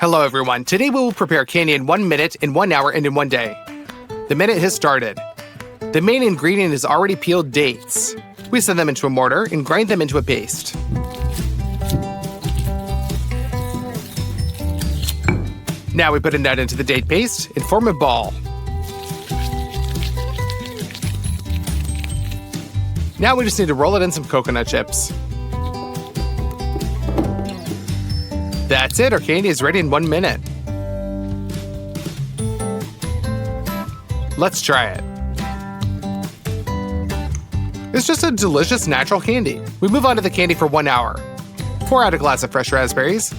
Hello everyone, today we will prepare candy in 1 minute, in 1 hour, and in 1 day. The minute has started. The main ingredient is already peeled dates. We send them into a mortar and grind them into a paste. Now we put a nut into the date paste and form a ball. Now we just need to roll it in some coconut chips. That's it, our candy is ready in 1 minute. Let's try it. It's just a delicious natural candy. We move on to the candy for 1 hour. Pour out a glass of fresh raspberries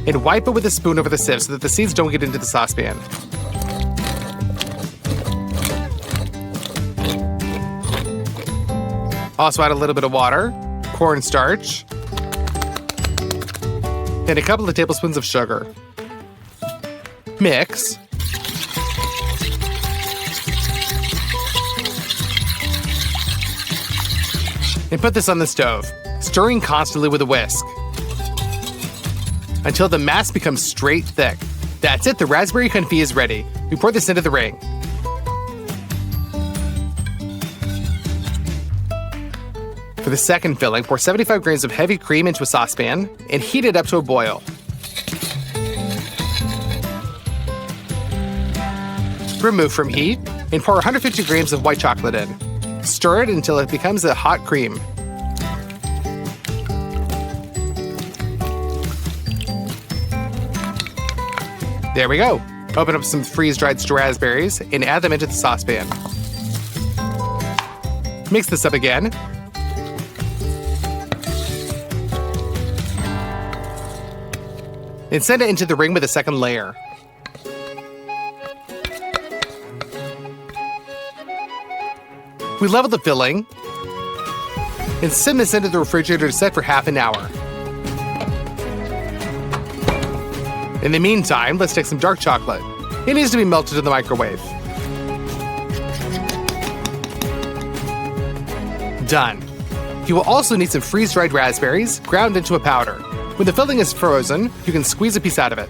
and wipe it with a spoon over the sieve so that the seeds don't get into the saucepan. Also add a little bit of water, cornstarch, and a couple of tablespoons of sugar. Mix. And put this on the stove, stirring constantly with a whisk until the mass becomes straight thick. That's it, the raspberry confit is ready. We pour this into the ring. For the second filling, pour 75 grams of heavy cream into a saucepan and heat it up to a boil. Remove from heat and pour 150 grams of white chocolate in. Stir it until it becomes a hot cream. There we go. Open up some freeze-dried raspberries and add them into the saucepan. Mix this up again. And send it into the ring with a second layer. We level the filling and send this into the refrigerator to set for half an hour. In the meantime, let's take some dark chocolate. It needs to be melted in the microwave. Done. You will also need some freeze-dried raspberries ground into a powder. When the filling is frozen, you can squeeze a piece out of it.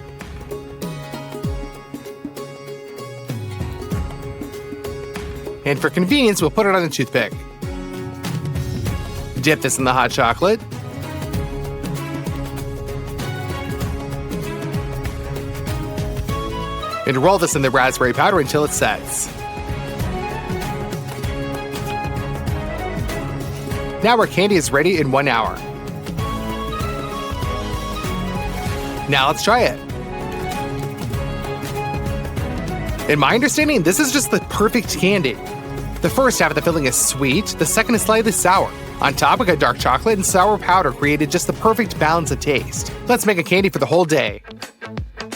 And for convenience, we'll put it on a toothpick. Dip this in the hot chocolate. And roll this in the raspberry powder until it sets. Now our candy is ready in 1 hour. Now let's try it. In my understanding, this is just the perfect candy. The first half of the filling is sweet, the second is slightly sour. On top, we got dark chocolate and sour powder created just the perfect balance of taste. Let's make a candy for the whole day.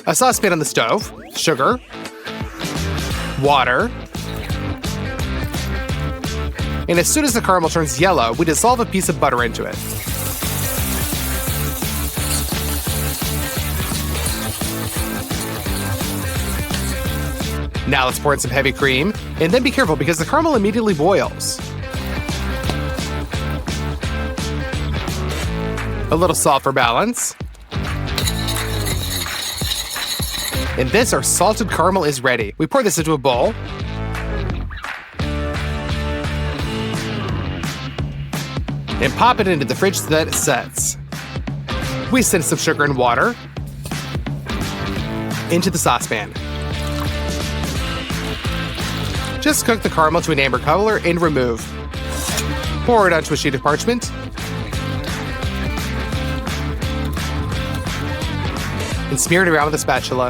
A saucepan on the stove, sugar, water, and as soon as the caramel turns yellow, we dissolve a piece of butter into it. Now let's pour in some heavy cream, and then be careful because the caramel immediately boils. A little salt for balance. And this, our salted caramel, is ready. We pour this into a bowl. And pop it into the fridge so that it sets. We send some sugar and water into the saucepan. Just cook the caramel to an amber color and remove. Pour it onto a sheet of parchment. And smear it around with a spatula.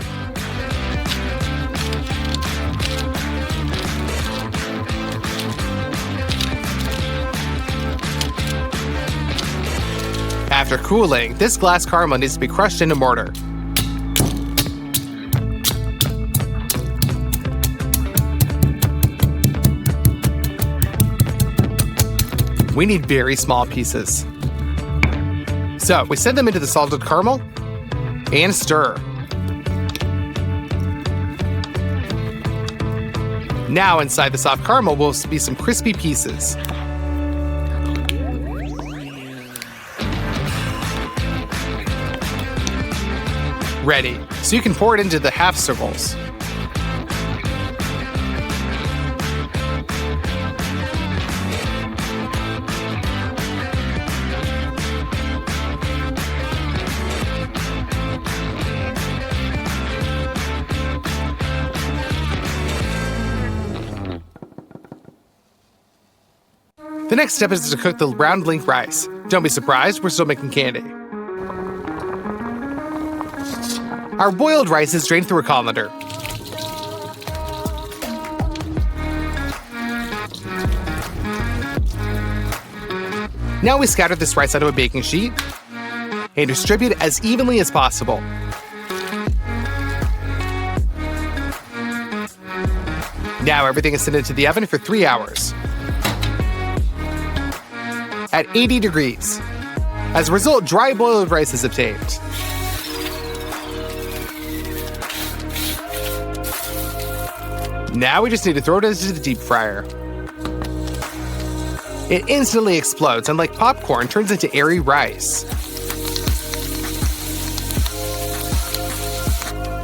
After cooling, this glass caramel needs to be crushed in a mortar. We need very small pieces. So we send them into the salted caramel and stir. Now inside the soft caramel will be some crispy pieces. Ready, so you can pour it into the half circles. The next step is to cook the round link rice. Don't be surprised, we're still making candy. Our boiled rice is drained through a colander. Now we scatter this rice onto a baking sheet and distribute it as evenly as possible. Now everything is sent into the oven for 3 hours at 80 degrees. As a result, dry boiled rice is obtained. Now we just need to throw it into the deep fryer. It instantly explodes and, like popcorn, turns into airy rice.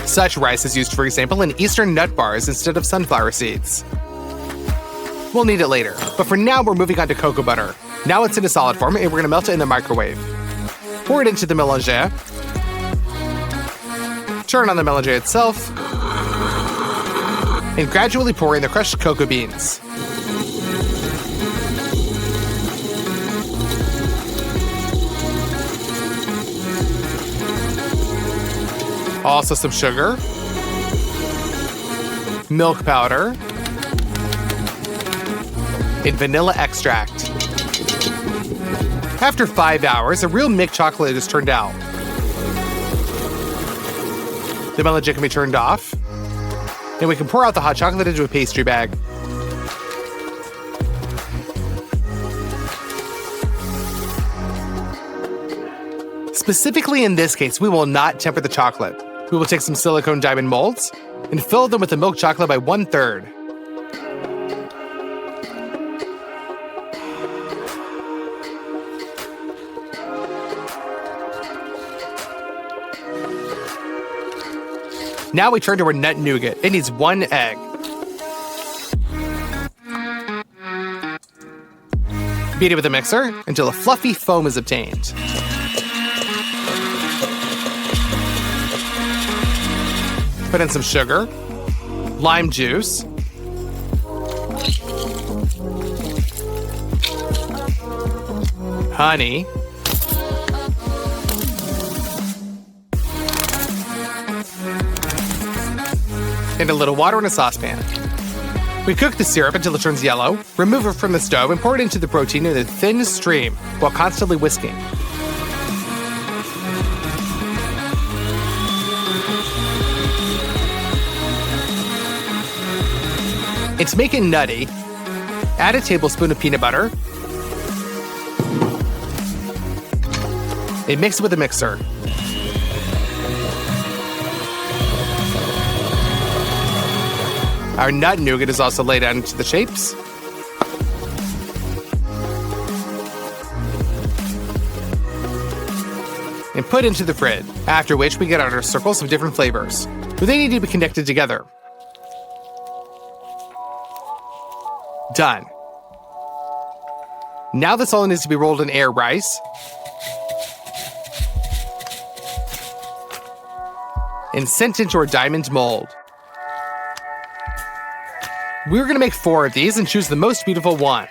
Such rice is used, for example, in Eastern nut bars instead of sunflower seeds. We'll need it later, but for now we're moving on to cocoa butter. Now it's in a solid form and we're gonna melt it in the microwave. Pour it into the mélanger. Turn on the mélanger itself. And gradually pour in the crushed cocoa beans. Also some sugar, milk powder, and vanilla extract. After 5 hours, a real milk chocolate is turned out. The mélanger can be turned off, and we can pour out the hot chocolate into a pastry bag. Specifically in this case, we will not temper the chocolate. We will take some silicone diamond molds and fill them with the milk chocolate by 1/3. Now we turn to our nut nougat. It needs 1 egg. Beat it with a mixer until a fluffy foam is obtained. Put in some sugar, lime juice, honey, and a little water in a saucepan. We cook the syrup until it turns yellow, remove it from the stove, and pour it into the protein in a thin stream while constantly whisking. And to make it nutty, add a tablespoon of peanut butter and mix it with a mixer. Our nut nougat is also laid out into the shapes. And put into the fridge, after which we get out our circles of different flavors, but they need to be connected together. Done. Now this all needs to be rolled in air rice and sent into our diamond mold. We're gonna make 4 of these and choose the most beautiful one.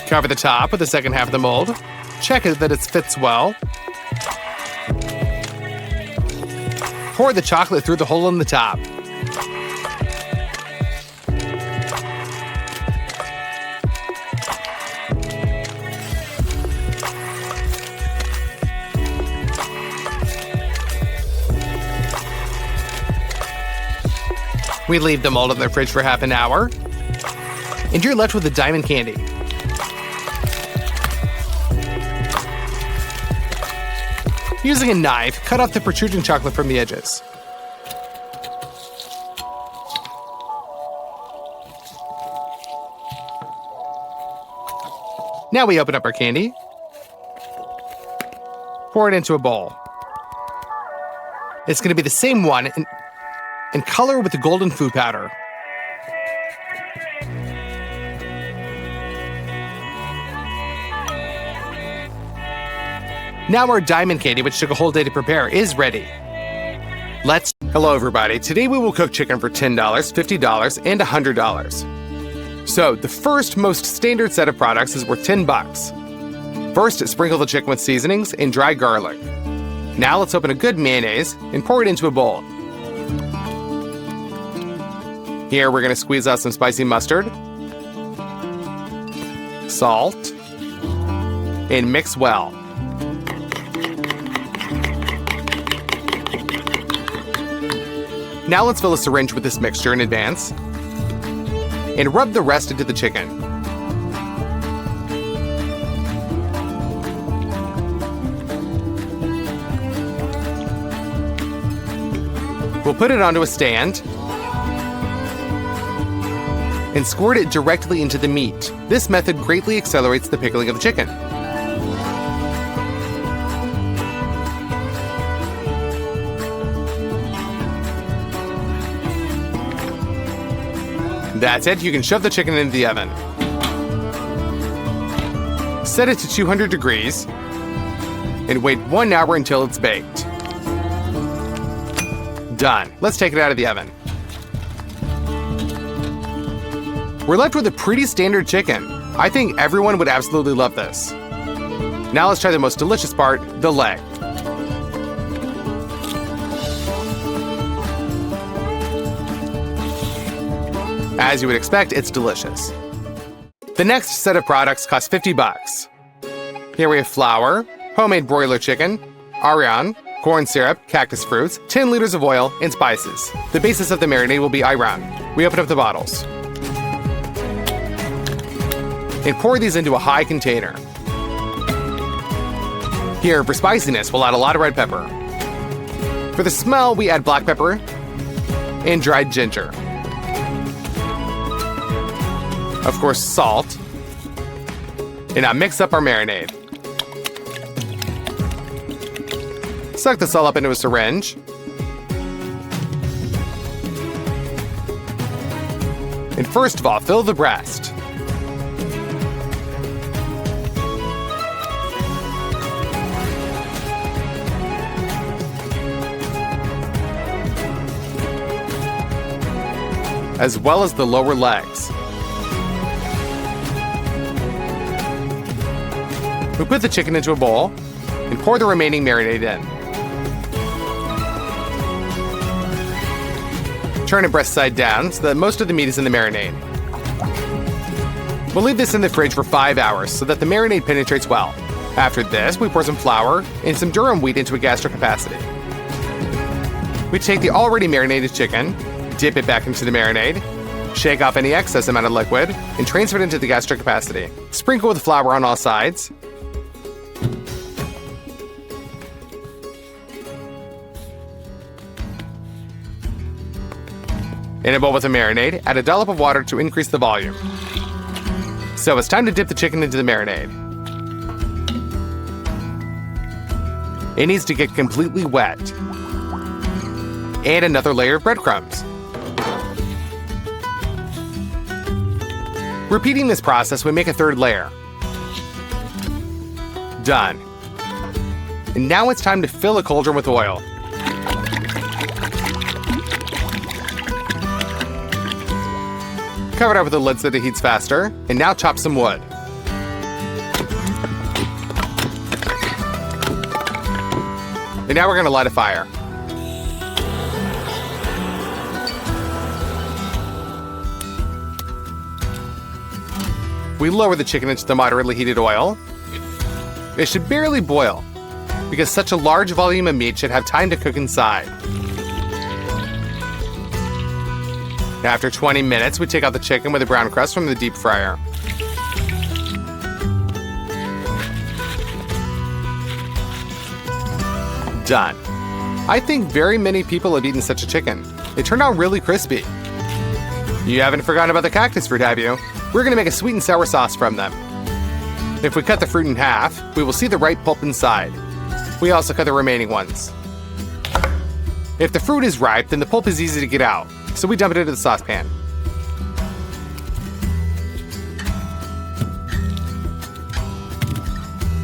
Cover the top with the second half of the mold. Check that it fits well. Pour the chocolate through the hole in the top. We leave the mold in the fridge for half an hour, and you're left with the diamond candy. Using a knife, cut off the protruding chocolate from the edges. Now we open up our candy. Pour it into a bowl. It's going to be the same one and color with the golden food powder. Now our diamond candy, which took a whole day to prepare, is ready. Hello everybody, today we will cook chicken for $10, $50, and $100. So the first most standard set of products is worth 10 bucks. First, sprinkle the chicken with seasonings and dry garlic. Now let's open a good mayonnaise and pour it into a bowl. Here we're going to squeeze out some spicy mustard, salt, and mix well. Now let's fill a syringe with this mixture in advance and rub the rest into the chicken. We'll put it onto a stand and squirt it directly into the meat. This method greatly accelerates the pickling of the chicken. That's it, you can shove the chicken into the oven. Set it to 200 degrees and wait 1 hour until it's baked. Done. Let's take it out of the oven. We're left with a pretty standard chicken. I think everyone would absolutely love this. Now let's try the most delicious part, the leg. As you would expect, it's delicious. The next set of products cost 50 bucks. Here we have flour, homemade broiler chicken, ayran, corn syrup, cactus fruits, 10 liters of oil, and spices. The basis of the marinade will be ayran. We open up the bottles and pour these into a high container. Here, for spiciness, we'll add a lot of red pepper. For the smell, we add black pepper and dried ginger. Of course, salt. And now mix up our marinade. Suck this all up into a syringe. And first of all, fill the breast. As well as the lower legs. We put the chicken into a bowl and pour the remaining marinade in. Turn it breast side down so that most of the meat is in the marinade. We'll leave this in the fridge for 5 hours so that the marinade penetrates well. After this, we pour some flour and some durum wheat into a gastric capacity. We take the already marinated chicken, dip it back into the marinade, shake off any excess amount of liquid, and transfer it into the gastric capacity. Sprinkle with flour on all sides. In a bowl with a marinade, add a dollop of water to increase the volume. So it's time to dip the chicken into the marinade. It needs to get completely wet. And another layer of breadcrumbs. Repeating this process, we make a third layer. Done. And now it's time to fill a cauldron with oil. Cover it up with the lid so that it heats faster, and now chop some wood. And now we're going to light a fire. We lower the chicken into the moderately heated oil. It should barely boil, because such a large volume of meat should have time to cook inside. After 20 minutes, we take out the chicken with a brown crust from the deep fryer. Done. I think very many people have eaten such a chicken. It turned out really crispy. You haven't forgotten about the cactus fruit, have you? We're going to make a sweet and sour sauce from them. If we cut the fruit in half, we will see the ripe pulp inside. We also cut the remaining ones. If the fruit is ripe, then the pulp is easy to get out, so we dump it into the saucepan.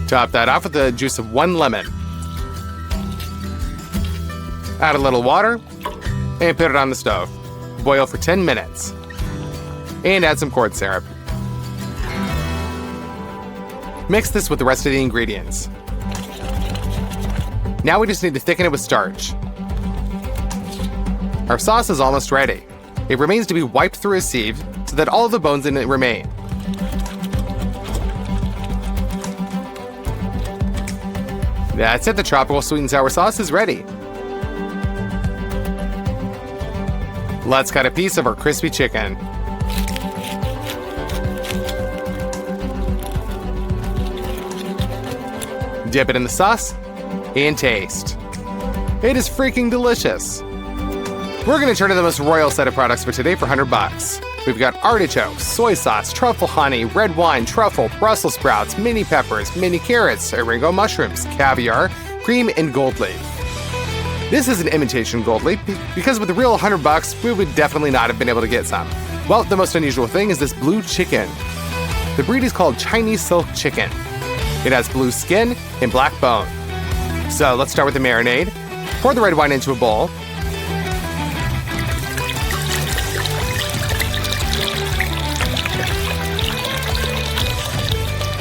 Top that off with the juice of 1 lemon. Add a little water and put it on the stove. Boil for 10 minutes. And add some corn syrup. Mix this with the rest of the ingredients. Now we just need to thicken it with starch. Our sauce is almost ready. It remains to be wiped through a sieve so that all of the bones in it remain. That's it, the tropical sweet and sour sauce is ready. Let's cut a piece of our crispy chicken. Dip it in the sauce and taste. It is freaking delicious. We're gonna turn to the most royal set of products for today for $100. We've got artichokes, soy sauce, truffle honey, red wine, truffle, Brussels sprouts, mini peppers, mini carrots, Ringo mushrooms, caviar, cream, and gold leaf. This is an imitation gold leaf because with the real $100, we would definitely not have been able to get some. Well, the most unusual thing is this blue chicken. The breed is called Chinese silk chicken. It has blue skin and black bone. So let's start with the marinade. Pour the red wine into a bowl.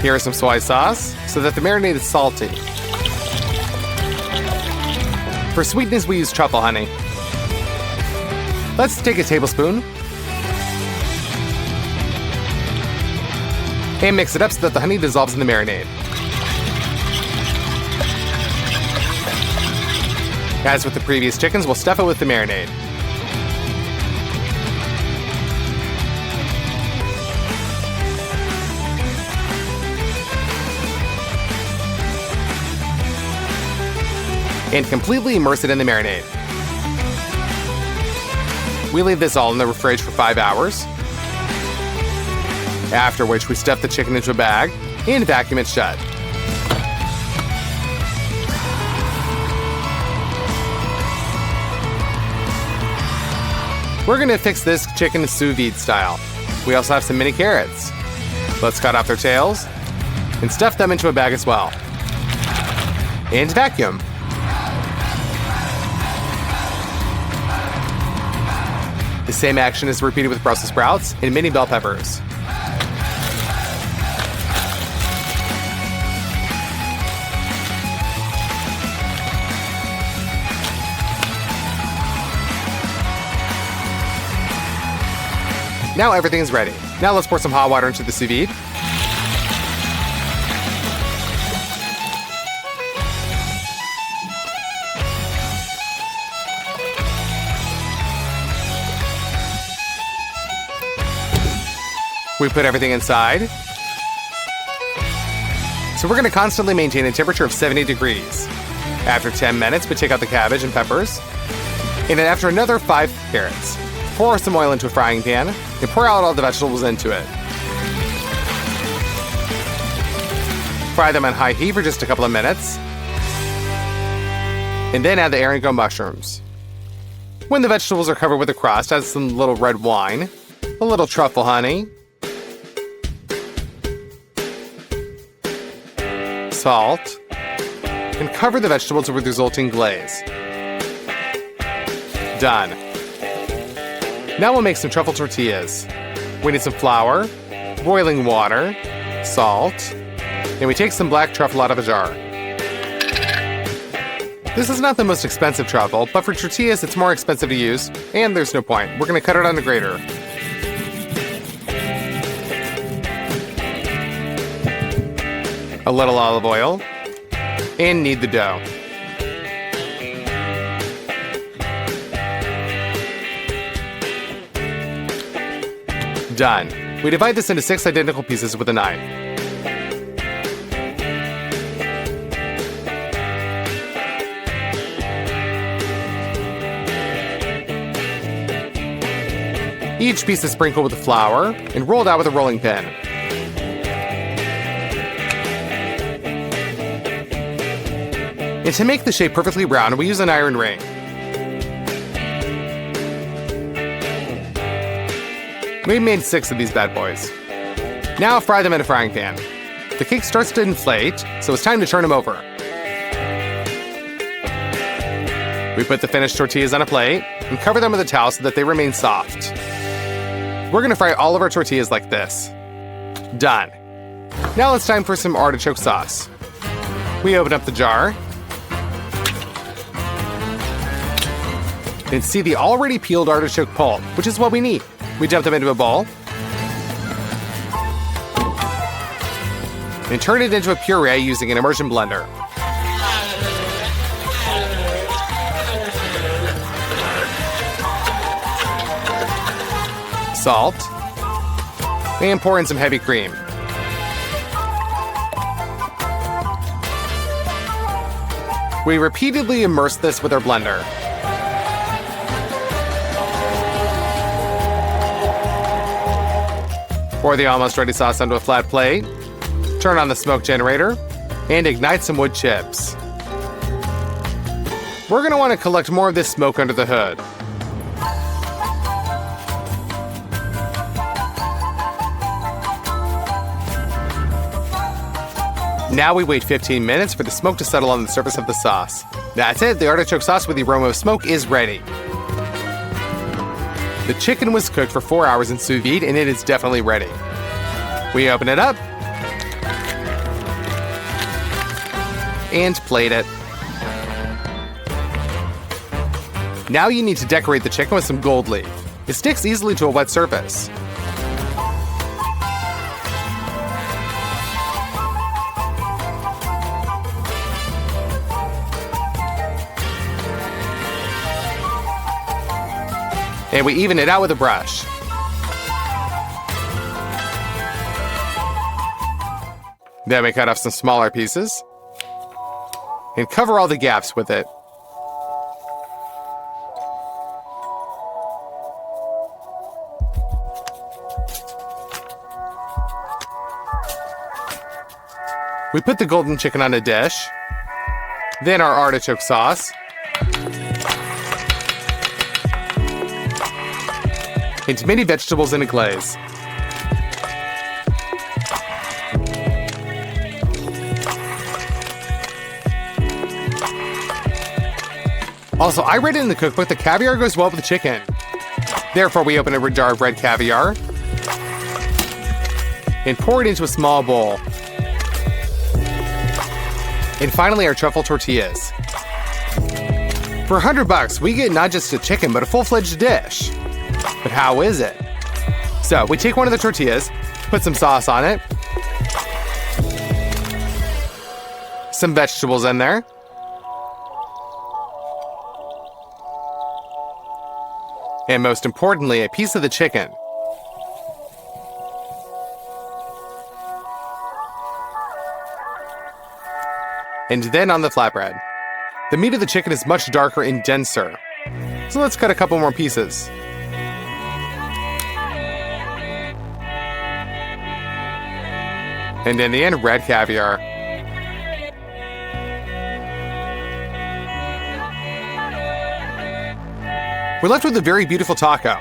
Here is some soy sauce so that the marinade is salty. For sweetness, we use truffle honey. Let's take a tablespoon and mix it up so that the honey dissolves in the marinade. As with the previous chickens, we'll stuff it with the marinade. And completely immerse it in the marinade. We leave this all in the fridge for 5 hours, after which we stuff the chicken into a bag and vacuum it shut. We're gonna fix this chicken sous vide style. We also have some mini carrots. Let's cut off their tails and stuff them into a bag as well. And vacuum. The same action is repeated with Brussels sprouts and mini bell peppers. Now everything is ready. Now let's pour some hot water into the sous vide. We put everything inside. So we're gonna constantly maintain a temperature of 70 degrees. After 10 minutes, we take out the cabbage and peppers. And then after another 5 carrots, pour some oil into a frying pan and pour out all the vegetables into it. Fry them on high heat for just a couple of minutes. And then add the Ringo mushrooms. When the vegetables are covered with a crust, add some little red wine, a little truffle honey, salt, and cover the vegetables with resulting glaze. Done. Now we'll make some truffle tortillas. We need some flour, boiling water, salt, and we take some black truffle out of a jar. This is not the most expensive truffle, but for tortillas it's more expensive to use, and there's no point. We're gonna cut it on the grater. A little olive oil, and knead the dough. Done. We divide this into 6 identical pieces with a knife. Each piece is sprinkled with flour and rolled out with a rolling pin. And to make the shape perfectly round, we use an iron ring. We made 6 of these bad boys. Now fry them in a frying pan. The cake starts to inflate, so it's time to turn them over. We put the finished tortillas on a plate and cover them with a towel so that they remain soft. We're gonna fry all of our tortillas like this. Done. Now it's time for some artichoke sauce. We open up the jar and see the already peeled artichoke pulp, which is what we need. We dump them into a bowl and turn it into a puree using an immersion blender. Salt, and pour in some heavy cream. We repeatedly immerse this with our blender. Pour the almost ready sauce onto a flat plate, turn on the smoke generator, and ignite some wood chips. We're going to want to collect more of this smoke under the hood. Now we wait 15 minutes for the smoke to settle on the surface of the sauce. That's it, the artichoke sauce with the aroma of smoke is ready. The chicken was cooked for 4 hours in sous vide and it is definitely ready. We open it up and plate it. Now you need to decorate the chicken with some gold leaf. It sticks easily to a wet surface. And we even it out with a brush. Then we cut off some smaller pieces and cover all the gaps with it. We put the golden chicken on a dish, then our artichoke sauce, and mini vegetables in a glaze. Also, I read in the cookbook that caviar goes well with the chicken. Therefore, we open a jar of red caviar and pour it into a small bowl. And finally, our truffle tortillas. For $100, we get not just a chicken, but a full-fledged dish. But how is it? So we take one of the tortillas, put some sauce on it, some vegetables in there, and most importantly, a piece of the chicken. And then on the flatbread. The meat of the chicken is much darker and denser. So let's cut a couple more pieces. And in the end, red caviar. We're left with a very beautiful taco.